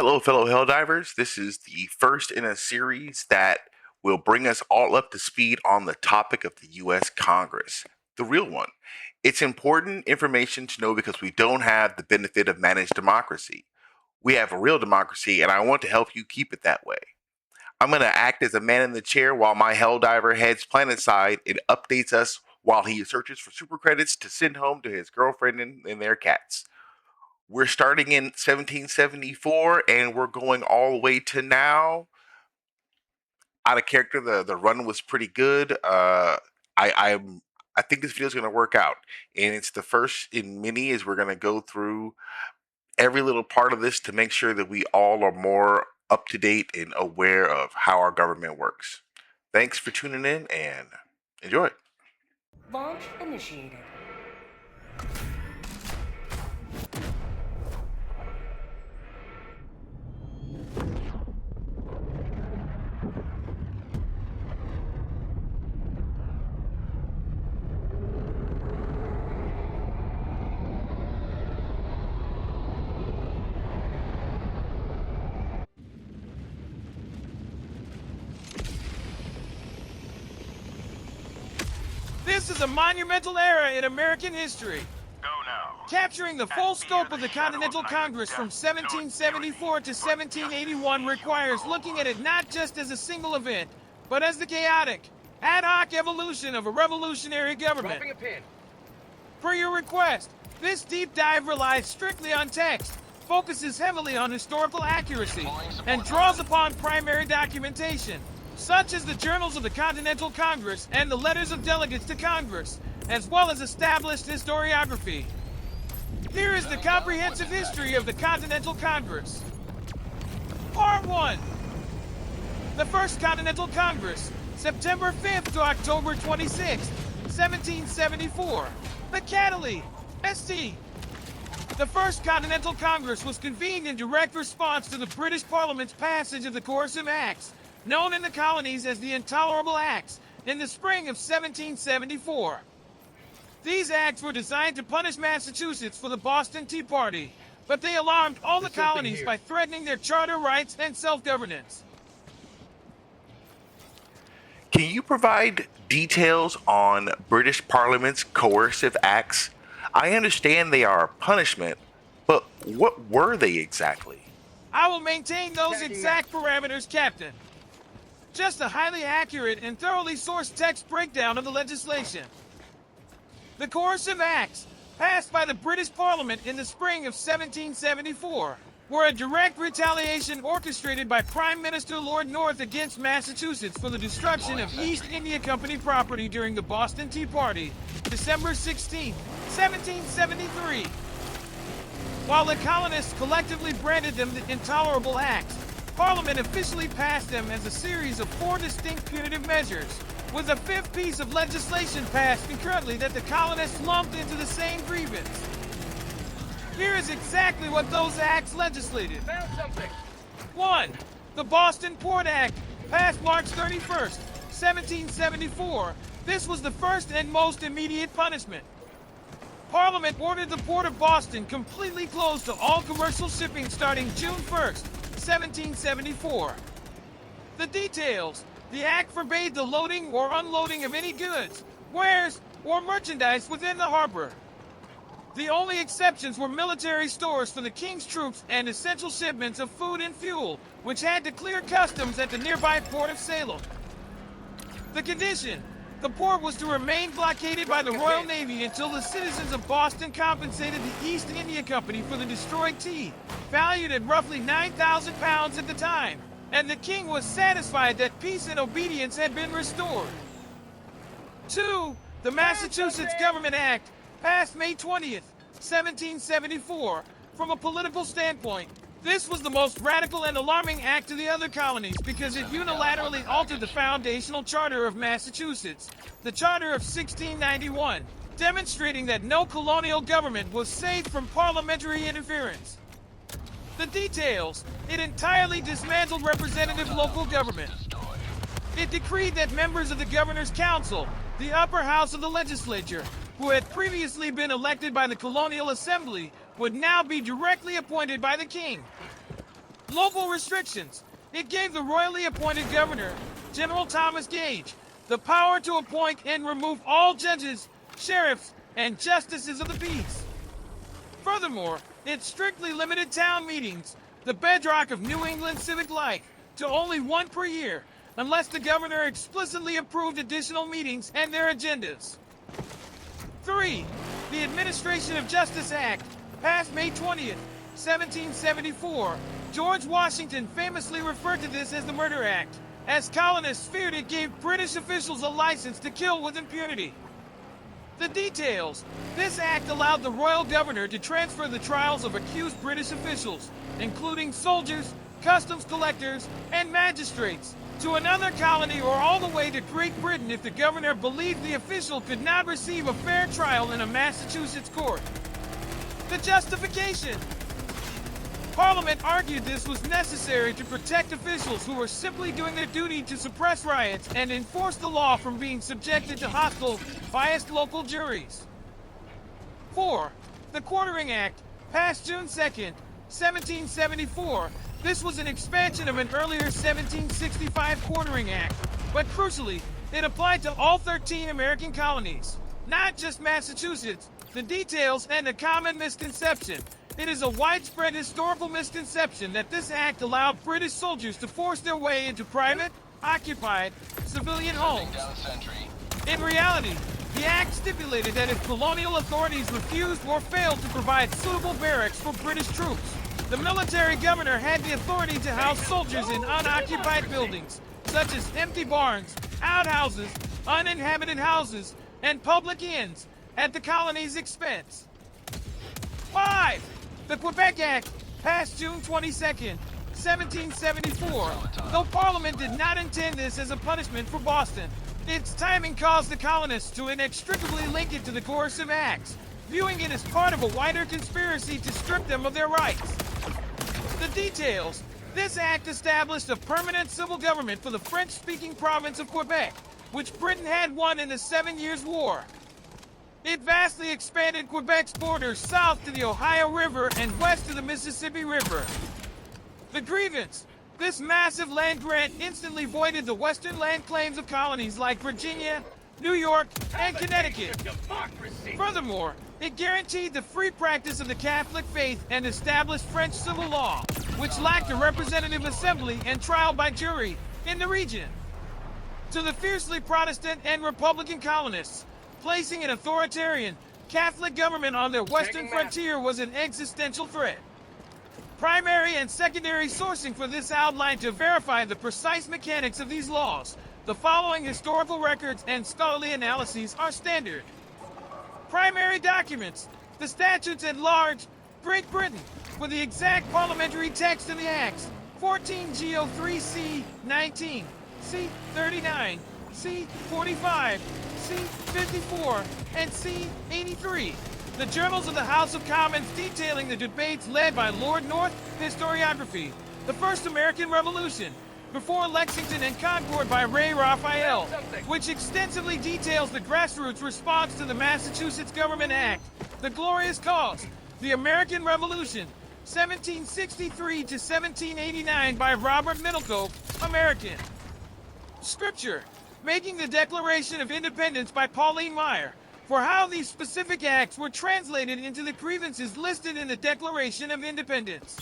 Hello, fellow Helldivers. This is the first in a series that will bring us all up to speed on the topic of the U.S. Congress, the real one. It's important information to know because we don't have the benefit of managed democracy. We have a real democracy, and I want to help you keep it that way. I'm going to act as a man in the chair while my Helldiver heads planetside and updates us while he searches for super credits to send home to his girlfriend and their cats. We're starting in 1774 and we're going all the way to now. Out of character, the run was pretty good. I think this video is going to work out, and it's the first in many. As we're going to go through every little part of this to make sure that we all are more up to date and aware of how our government works. Thanks for tuning in and enjoy. Launch initiated. This is a monumental era in American history, Go now. capturing the full scope of the Continental Congress from 1774 to 1781 requires looking at it not just as a single event, but as the chaotic, ad hoc evolution of a revolutionary government. Dropping a pin. Per your request, this deep dive relies strictly on text, focuses heavily on historical accuracy, and draws upon primary documentation, such as the journals of the Continental Congress and the letters of delegates to Congress, as well as established historiography. Here is the comprehensive history of the Continental Congress. Part 1. The First Continental Congress, September 5th to October 26th, 1774. McCadley, ST. The First Continental Congress was convened in direct response to the British Parliament's passage of the Coercive Acts, known in the colonies as the Intolerable Acts, in the spring of 1774. These acts were designed to punish Massachusetts for the Boston Tea Party, but they alarmed all the colonies by threatening their charter rights and self-governance. Can you provide details on British Parliament's coercive acts? I understand they are a punishment, but what were they exactly? I will maintain those exact parameters, Captain. Just a highly accurate and thoroughly sourced text breakdown of the legislation. The Coercive Acts, passed by the British Parliament in the spring of 1774, were a direct retaliation orchestrated by Prime Minister Lord North against Massachusetts for the destruction of East India Company property during the Boston Tea Party, December 16, 1773. While the colonists collectively branded them the Intolerable Acts, Parliament officially passed them as a series of 4 distinct punitive measures, with a 5th piece of legislation passed concurrently that the colonists lumped into the same grievance. Here is exactly what those acts legislated. Found something. 1. The Boston Port Act, passed March 31st, 1774. This was the first and most immediate punishment. Parliament ordered the Port of Boston completely closed to all commercial shipping starting June 1st, 1774. The details. The act forbade the loading or unloading of any goods, wares, or merchandise within the harbor. The only exceptions were military stores for the king's troops and essential shipments of food and fuel, which had to clear customs at the nearby port of Salem. The condition. The port was to remain blockaded by the Royal Navy until the citizens of Boston compensated the East India Company for the destroyed tea, valued at roughly 9,000 pounds at the time, and the king was satisfied that peace and obedience had been restored. 2. The Massachusetts Government Act, passed May 20th, 1774. From a political standpoint, this was the most radical and alarming act to the other colonies because it unilaterally altered the foundational charter of Massachusetts, the Charter of 1691, demonstrating that no colonial government was safe from parliamentary interference. The details. It entirely dismantled representative local government. It decreed that members of the Governor's Council, the upper house of the legislature, who had previously been elected by the Colonial Assembly, would now be directly appointed by the king. Local restrictions. It gave the royally appointed governor, General Thomas Gage, the power to appoint and remove all judges, sheriffs, and justices of the peace. Furthermore, it strictly limited town meetings, the bedrock of New England civic life, to only one per year, unless the governor explicitly approved additional meetings and their agendas. 3. The Administration of Justice Act, passed May 20th, 1774. George Washington famously referred to this as the Murder Act, as colonists feared it gave British officials a license to kill with impunity. The details. This act allowed the royal governor to transfer the trials of accused British officials, including soldiers, customs collectors, and magistrates, to another colony or all the way to Great Britain if the governor believed the official could not receive a fair trial in a Massachusetts court. The justification. Parliament argued this was necessary to protect officials who were simply doing their duty to suppress riots and enforce the law from being subjected to hostile, biased local juries. 4. The Quartering Act, passed June 2nd, 1774. This was an expansion of an earlier 1765 Quartering Act, but crucially, it applied to all 13 American colonies, not just Massachusetts. The details and a common misconception. It is a widespread historical misconception that this act allowed British soldiers to force their way into private, occupied, civilian homes. In reality, the act stipulated that if colonial authorities refused or failed to provide suitable barracks for British troops, the military governor had the authority to house soldiers in unoccupied buildings, such as empty barns, outhouses, uninhabited houses, and public inns, at the colony's expense. 5. The Quebec Act, passed June 22nd, 1774. Though Parliament did not intend this as a punishment for Boston, its timing caused the colonists to inextricably link it to the coercive acts, viewing it as part of a wider conspiracy to strip them of their rights. The details. This act established a permanent civil government for the French-speaking province of Quebec, which Britain had won in the 7 Years' War. It vastly expanded Quebec's borders south to the Ohio River and west to the Mississippi River. The grievance. This massive land grant instantly voided the western land claims of colonies like Virginia, New York, and Connecticut. Furthermore, it guaranteed the free practice of the Catholic faith and established French civil law, which lacked a representative assembly and trial by jury in the region. To the fiercely Protestant and Republican colonists, placing an authoritarian Catholic government on their western frontier was an existential threat. Primary and secondary sourcing for this outline to verify the precise mechanics of these laws. The following historical records and scholarly analyses are standard. Primary documents. The statutes at large, Great Britain, for the exact parliamentary text of the Acts, 14 GO3 C19, C39, C45, C54, and C83. The journals of the House of Commons detailing the debates led by Lord North, Historiography, the First American Revolution, before Lexington and Concord by Ray Raphael, which extensively details the grassroots response to the Massachusetts Government Act, The Glorious Cause, the American Revolution, 1763 to 1789 by Robert Middlecote, American. Scripture, Making the Declaration of Independence by Pauline Maier, for how these specific acts were translated into the grievances listed in the Declaration of Independence.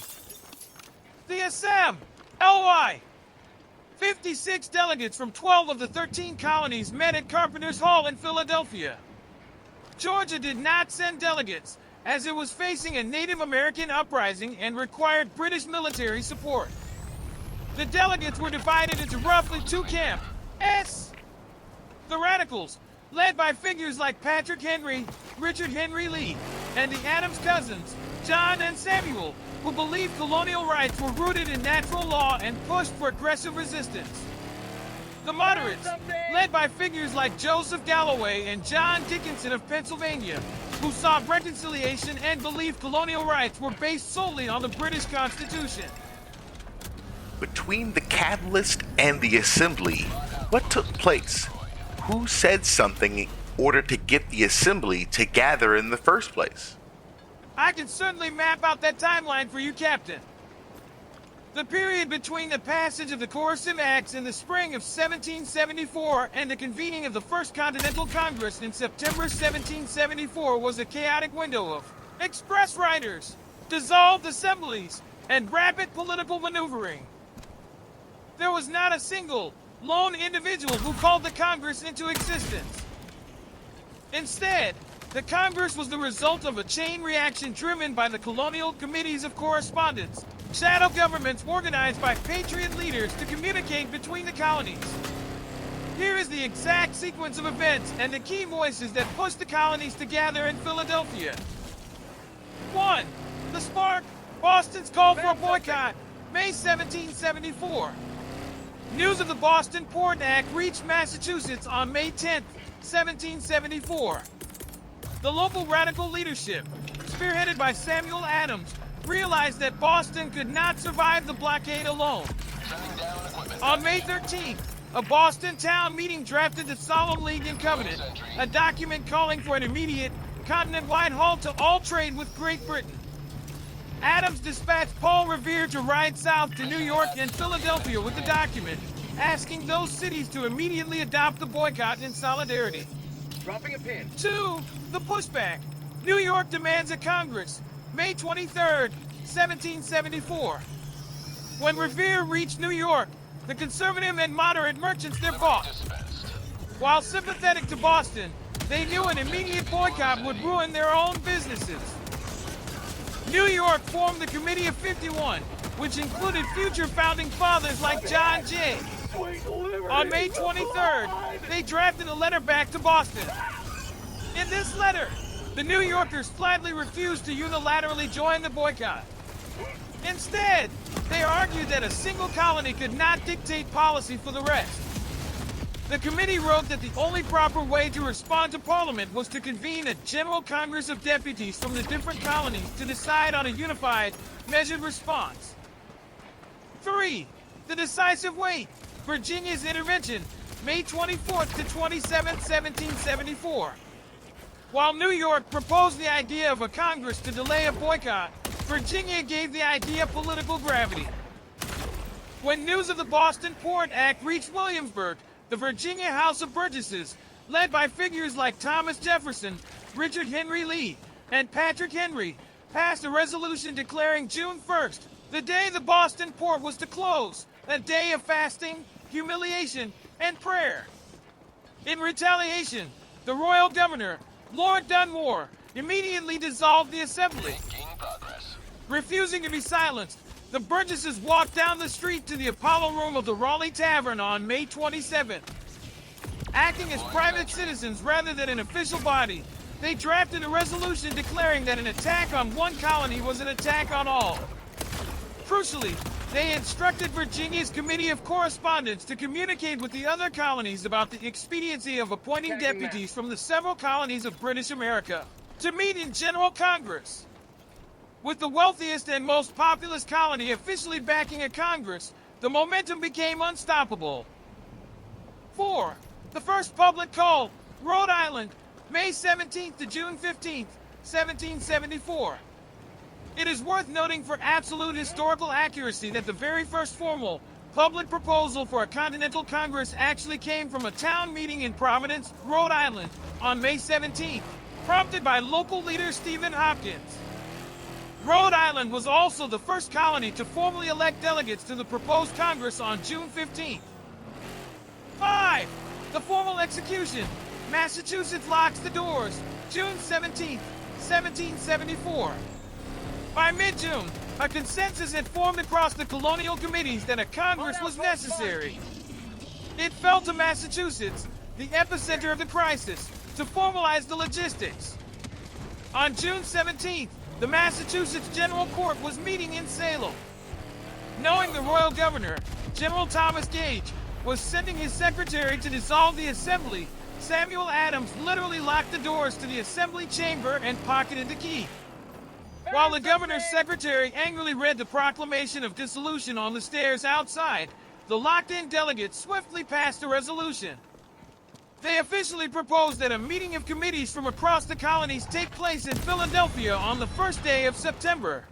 The Assam, LY. 56 delegates from 12 of the 13 colonies met at Carpenter's Hall in Philadelphia. Georgia did not send delegates, as it was facing a Native American uprising and required British military support. The delegates were divided into roughly two camps. The Radicals, led by figures like Patrick Henry, Richard Henry Lee, and the Adams cousins, John and Samuel, who believed colonial rights were rooted in natural law and pushed for aggressive resistance. The Moderates, led by figures like Joseph Galloway and John Dickinson of Pennsylvania, who saw reconciliation and believed colonial rights were based solely on the British Constitution. Between the Catalyst and the Assembly, what took place? Who said something in order to get the Assembly to gather in the first place? I can certainly map out that timeline for you, Captain. The period between the passage of the Coercive Acts in the spring of 1774 and the convening of the First Continental Congress in September 1774 was a chaotic window of express riders, dissolved assemblies, and rapid political maneuvering. There was not a single, lone individual who called the Congress into existence. Instead, the Congress was the result of a chain reaction driven by the colonial committees of correspondence, shadow governments organized by patriot leaders to communicate between the colonies. Here is the exact sequence of events and the key voices that pushed the colonies to gather in Philadelphia. 1. The spark, Boston's call for a boycott, May 1774. News of the Boston Port Act reached Massachusetts on May 10, 1774. The local radical leadership, spearheaded by Samuel Adams, realized that Boston could not survive the blockade alone. On May 13th, a Boston town meeting drafted the Solemn League and Covenant, a document calling for an immediate, continent-wide halt to all trade with Great Britain. Adams dispatched Paul Revere to ride south to New York and Philadelphia with the document, asking those cities to immediately adopt the boycott in solidarity. Dropping a pin. 2. The pushback. New York demands a Congress, May 23rd, 1774. When Revere reached New York, the conservative and moderate merchants there fought. While sympathetic to Boston, they knew an immediate boycott would ruin their own businesses. New York formed the Committee of 51, which included future founding fathers like John Jay. On May 23rd, they drafted a letter back to Boston. In this letter, the New Yorkers flatly refused to unilaterally join the boycott. Instead, they argued that a single colony could not dictate policy for the rest. The committee wrote that the only proper way to respond to Parliament was to convene a General Congress of Deputies from the different colonies to decide on a unified, measured response. 3. The decisive wait. Virginia's intervention, May 24th to 27th, 1774. While New York proposed the idea of a Congress to delay a boycott, Virginia gave the idea political gravity. When news of the Boston Port Act reached Williamsburg, the Virginia House of Burgesses, led by figures like Thomas Jefferson, Richard Henry Lee, and Patrick Henry, passed a resolution declaring June 1st, the day the Boston port was to close, a day of fasting, humiliation, and prayer. In retaliation, the royal governor, Lord Dunmore, immediately dissolved the assembly. Refusing to be silenced, the Burgesses walked down the street to the Apollo Room of the Raleigh Tavern on May 27th. Acting as private citizens rather than an official body, they drafted a resolution declaring that an attack on one colony was an attack on all. Crucially, they instructed Virginia's Committee of Correspondence to communicate with the other colonies about the expediency of appointing deputies from the several colonies of British America to meet in General Congress. With the wealthiest and most populous colony officially backing a Congress, the momentum became unstoppable. 4. The first public call, Rhode Island, May 17th to June 15th, 1774. It is worth noting for absolute historical accuracy that the very first formal, public proposal for a Continental Congress actually came from a town meeting in Providence, Rhode Island, on May 17th, prompted by local leader Stephen Hopkins. Rhode Island was also the first colony to formally elect delegates to the proposed Congress on June 15th. 5. The formal execution. Massachusetts locks the doors, June 17th, 1774. By mid-June, a consensus had formed across the colonial committees that a Congress was necessary. It fell to Massachusetts, the epicenter of the crisis, to formalize the logistics. On June 17th, the Massachusetts General Court was meeting in Salem. Knowing the royal governor, General Thomas Gage, was sending his secretary to dissolve the assembly, Samuel Adams literally locked the doors to the assembly chamber and pocketed the key. While the governor's secretary angrily read the proclamation of dissolution on the stairs outside, the locked-in delegates swiftly passed a resolution. They officially proposed that a meeting of committees from across the colonies take place in Philadelphia on the first day of September.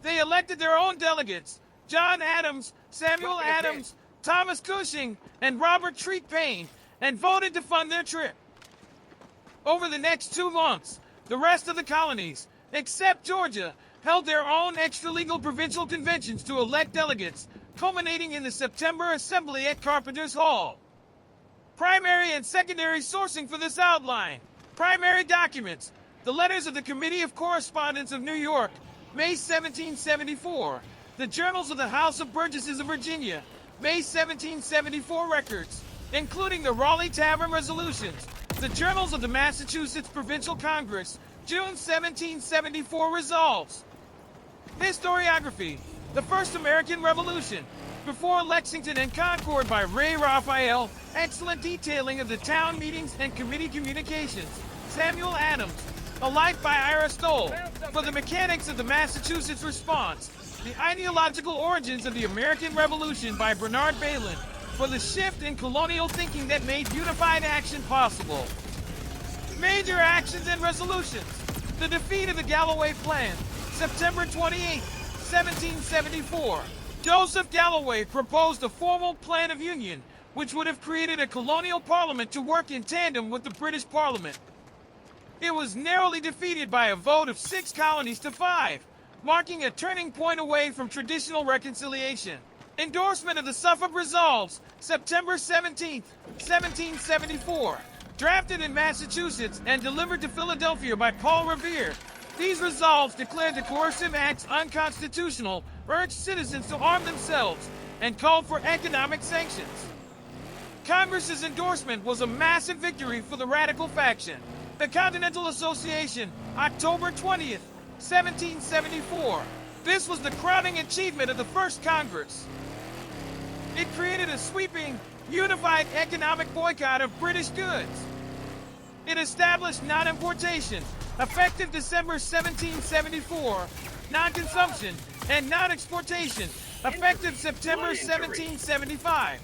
They elected their own delegates, John Adams, Samuel Adams, Thomas Cushing, and Robert Treat Paine, and voted to fund their trip. Over the next 2 months, the rest of the colonies, except Georgia, held their own extra-legal provincial conventions to elect delegates, culminating in the September Assembly at Carpenter's Hall. Primary and secondary sourcing for this outline. Primary documents. The letters of the Committee of Correspondence of New York, May 1774. The Journals of the House of Burgesses of Virginia, May 1774 records, including the Raleigh Tavern resolutions. The Journals of the Massachusetts Provincial Congress, June 1774 resolves. Historiography. The First American Revolution. Before Lexington and Concord by Ray Raphael. Excellent detailing of the town meetings and committee communications. Samuel Adams. A Life by Ira Stoll. For the mechanics of the Massachusetts response. The ideological origins of the American Revolution by Bernard Balin. For the shift in colonial thinking that made unified action possible. Major actions and resolutions. The defeat of the Galloway Plan. September 28, 1774. Joseph Galloway proposed a formal plan of union, which would have created a colonial parliament to work in tandem with the British Parliament. It was narrowly defeated by a vote of 6 colonies to 5, marking a turning point away from traditional reconciliation. Endorsement of the Suffolk Resolves, September 17, 1774. Drafted in Massachusetts and delivered to Philadelphia by Paul Revere. These resolves declared the coercive acts unconstitutional, urged citizens to arm themselves, and called for economic sanctions. Congress's endorsement was a massive victory for the radical faction. The Continental Association, October 20th, 1774. This was the crowning achievement of the First Congress. It created a sweeping, unified economic boycott of British goods. It established non-importation, effective December 1774, non-consumption, and non-exportation, effective September 1775.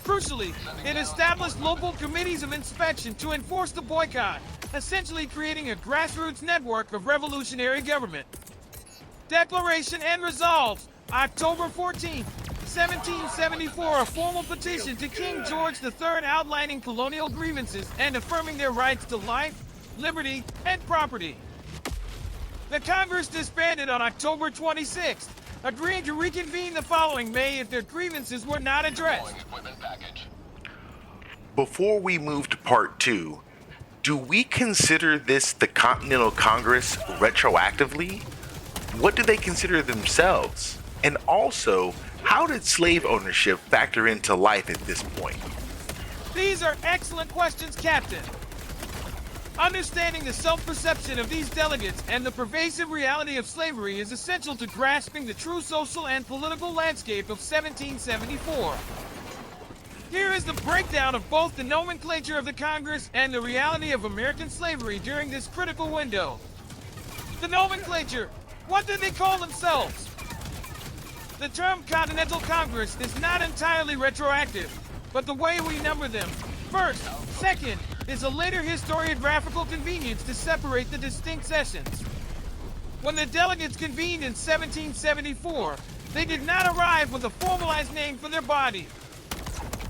Crucially, it established local committees of inspection to enforce the boycott, essentially creating a grassroots network of revolutionary government. Declaration and Resolves, October 14, 1774, a formal petition to King George III outlining colonial grievances and affirming their rights to life, liberty, and property. The Congress disbanded on October 26th, agreeing to reconvene the following May if their grievances were not addressed. Before we move to part 2, do we consider this the Continental Congress retroactively? What do they consider themselves? And also, how did slave ownership factor into life at this point? These are excellent questions, Captain. Understanding the self-perception of these delegates and the pervasive reality of slavery is essential to grasping the true social and political landscape of 1774. Here is the breakdown of both the nomenclature of the Congress and the reality of American slavery during this critical window. The nomenclature. What did they call themselves? The term Continental Congress is not entirely retroactive, but the way we number them, first, second, is a later historiographical convenience to separate the distinct sessions. When the delegates convened in 1774, they did not arrive with a formalized name for their body.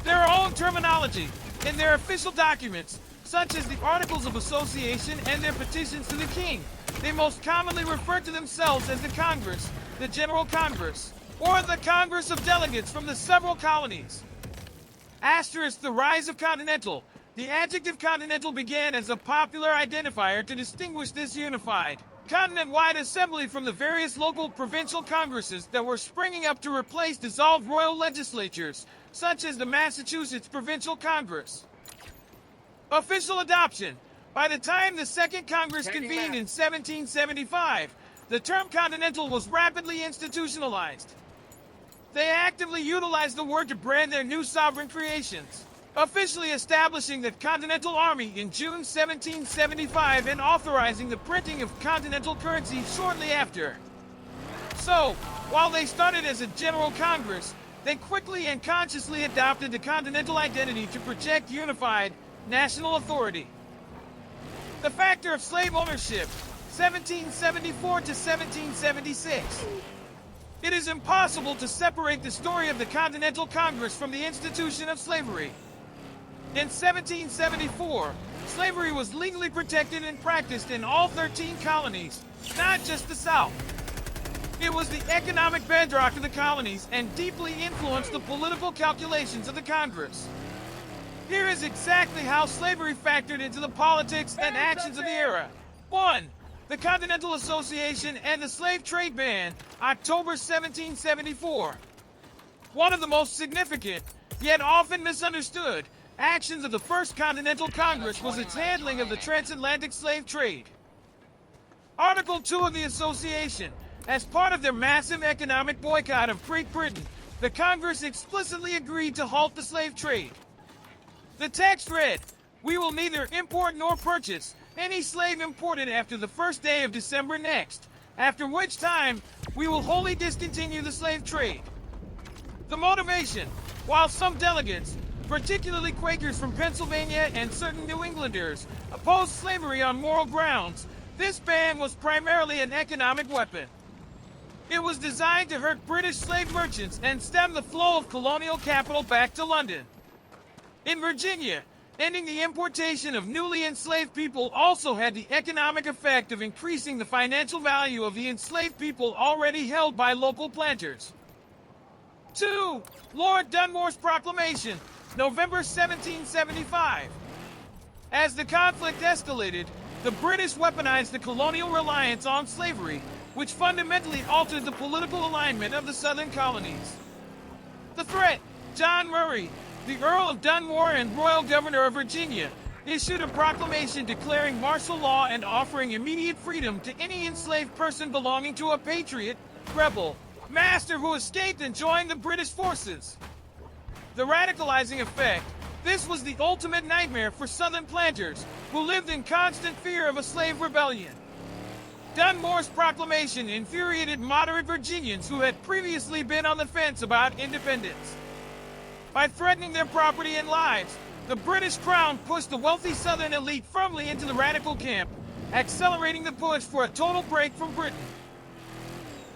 Their own terminology in their official documents, such as the Articles of Association and their petitions to the King, they most commonly refer to themselves as the Congress, the General Congress, or the Congress of Delegates from the several colonies. Asterisk the rise of Continental. The adjective continental began as a popular identifier to distinguish this unified, continent-wide assembly from the various local provincial congresses that were springing up to replace dissolved royal legislatures, such as the Massachusetts Provincial Congress. Official adoption. By the time the Second Congress convened in 1775, the term continental was rapidly institutionalized. They actively utilized the word to brand their new sovereign creations, officially establishing the Continental Army in June 1775 and authorizing the printing of continental currency shortly after. So, while they started as a General Congress, they quickly and consciously adopted the continental identity to project unified national authority. The factor of slave ownership, 1774 to 1776. It is impossible to separate the story of the Continental Congress from the institution of slavery. In 1774, slavery was legally protected and practiced in all 13 colonies, not just the South. It was the economic bedrock of the colonies and deeply influenced the political calculations of the Congress. Here is exactly how slavery factored into the politics and actions of the era. 1. The Continental Association and the Slave Trade Ban, October 1774. One of the most significant, yet often misunderstood, actions of the First Continental Congress was its handling of the transatlantic slave trade. Article 2 of the Association. As part of their massive economic boycott of Great Britain, the Congress explicitly agreed to halt the slave trade. The text read, "We will neither import nor purchase any slave imported after the first day of December next, after which time we will wholly discontinue the slave trade." The motivation, while some delegates, particularly Quakers from Pennsylvania and certain New Englanders, opposed slavery on moral grounds, this ban was primarily an economic weapon. It was designed to hurt British slave merchants and stem the flow of colonial capital back to London. In Virginia, ending the importation of newly enslaved people also had the economic effect of increasing the financial value of the enslaved people already held by local planters. 2. Lord Dunmore's Proclamation, November 1775. As the conflict escalated, the British weaponized the colonial reliance on slavery, which fundamentally altered the political alignment of the southern colonies. The threat, John Murray, the Earl of Dunmore and Royal Governor of Virginia, issued a proclamation declaring martial law and offering immediate freedom to any enslaved person belonging to a patriot, rebel, master who escaped and joined the British forces. The radicalizing effect, this was the ultimate nightmare for Southern planters, who lived in constant fear of a slave rebellion. Dunmore's proclamation infuriated moderate Virginians who had previously been on the fence about independence. By threatening their property and lives, the British Crown pushed the wealthy Southern elite firmly into the radical camp, accelerating the push for a total break from Britain.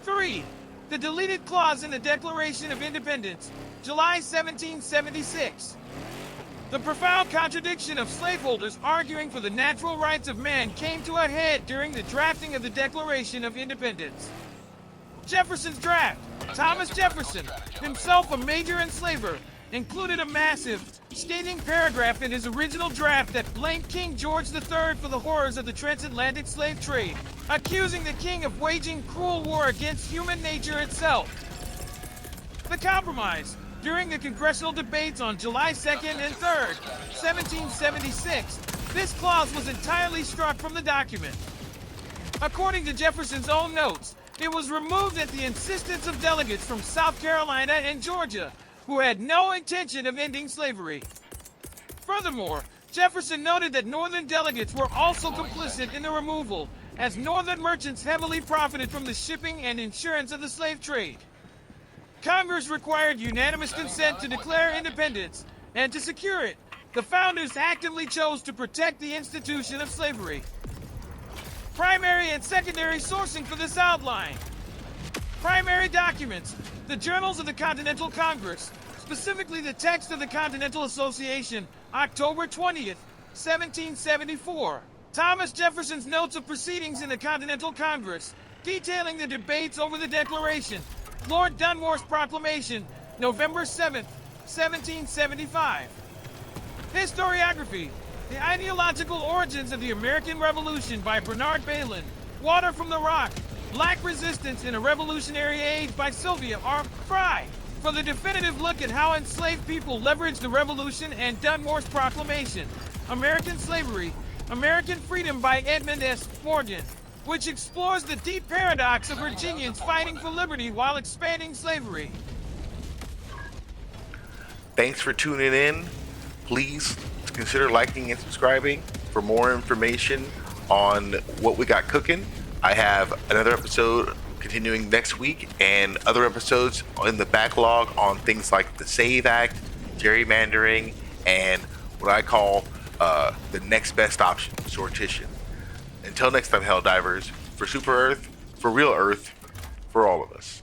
3. The deleted clause in the Declaration of Independence, July 1776. The profound contradiction of slaveholders arguing for the natural rights of man came to a head during the drafting of the Declaration of Independence. Jefferson's draft, Thomas Jefferson, himself a major enslaver, included a massive, scathing paragraph in his original draft that blamed King George III for the horrors of the transatlantic slave trade, accusing the king of waging cruel war against human nature itself. The compromise, during the congressional debates on July 2nd and 3rd, 1776, this clause was entirely struck from the document. According to Jefferson's own notes, it was removed at the insistence of delegates from South Carolina and Georgia, who had no intention of ending slavery. Furthermore, Jefferson noted that Northern delegates were also complicit in the removal, as Northern merchants heavily profited from the shipping and insurance of the slave trade. Congress required unanimous consent to declare independence, and to secure it, the founders actively chose to protect the institution of slavery. Primary and secondary sourcing for this outline. Primary documents, the journals of the Continental Congress, specifically the text of the Continental Association, October 20th, 1774. Thomas Jefferson's notes of proceedings in the Continental Congress, detailing the debates over the Declaration. Lord Dunmore's Proclamation, November 7th, 1775. Historiography, The Ideological Origins of the American Revolution by Bernard Bailyn. Water from the Rock, Black Resistance in a Revolutionary Age by Sylvia R. Fry. For the definitive look at how enslaved people leveraged the Revolution and Dunmore's Proclamation. American Slavery, American Freedom by Edmund S. Morgan, which explores the deep paradox of Virginians fighting for liberty while expanding slavery. Thanks for tuning in. Please consider liking and subscribing for more information on what we got cooking. I have another episode continuing next week and other episodes in the backlog on things like the SAVE Act, gerrymandering, and what I call the next best option, sortition. Until next time, Hell Divers, for Super Earth, for Real Earth, for all of us.